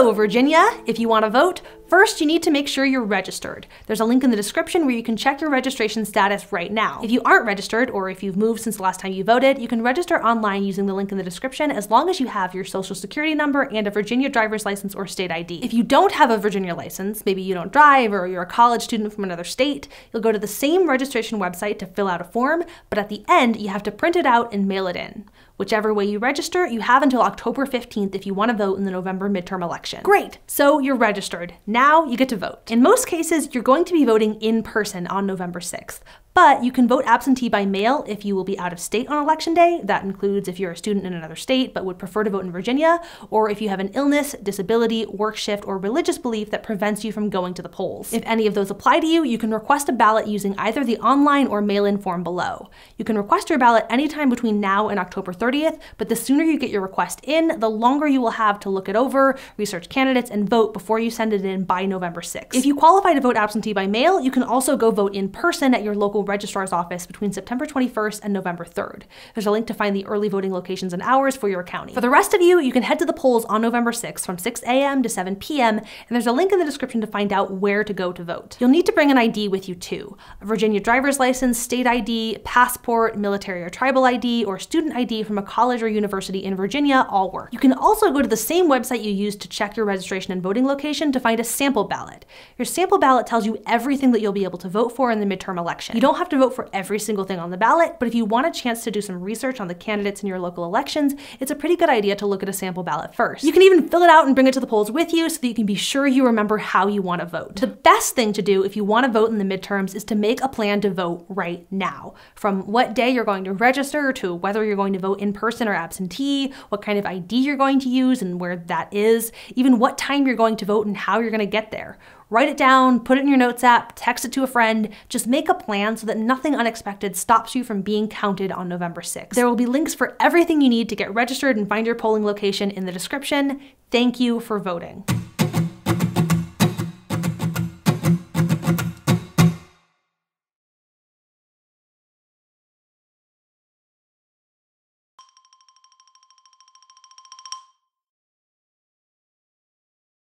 Hello, Virginia! If you want to vote, first you need to make sure you're registered. There's a link in the description where you can check your registration status right now. If you aren't registered, or if you've moved since the last time you voted, you can register online using the link in the description as long as you have your social security number and a Virginia driver's license or state ID. If you don't have a Virginia license, maybe you don't drive or you're a college student from another state, you'll go to the same registration website to fill out a form, but at the end you have to print it out and mail it in. Whichever way you register, you have until October 15th if you want to vote in the November midterm election. Great, so you're registered. Now you get to vote. In most cases, you're going to be voting in person on November 6th. But you can vote absentee by mail if you will be out of state on election day. That includes if you're a student in another state but would prefer to vote in Virginia, or if you have an illness, disability, work shift, or religious belief that prevents you from going to the polls. If any of those apply to you, you can request a ballot using either the online or mail-in form below. You can request your ballot anytime between now and October 30th, but the sooner you get your request in, the longer you will have to look it over, research candidates, and vote before you send it in by November 6th. If you qualify to vote absentee by mail, you can also go vote in person at your local registrar's office between September 21st and November 3rd. There's a link to find the early voting locations and hours for your county. For the rest of you, you can head to the polls on November 6th from 6 a.m. to 7 p.m. and there's a link in the description to find out where to go to vote. You'll need to bring an ID with you too. A Virginia driver's license, state ID, passport, military or tribal ID, or student ID from a college or university in Virginia all work. You can also go to the same website you used to check your registration and voting location to find a sample ballot. Your sample ballot tells you everything that you'll be able to vote for in the midterm election. You don't have to vote for every single thing on the ballot, but if you want a chance to do some research on the candidates in your local elections, it's a pretty good idea to look at a sample ballot first. You can even fill it out and bring it to the polls with you so that you can be sure you remember how you want to vote. The best thing to do if you want to vote in the midterms is to make a plan to vote right now. From what day you're going to register to whether you're going to vote in person or absentee, what kind of ID you're going to use and where that is, even what time you're going to vote and how you're going to get there. Write it down, put it in your notes app, text it to a friend, just make a plan so that nothing unexpected stops you from being counted on November 6th. There will be links for everything you need to get registered and find your polling location in the description. Thank you for voting.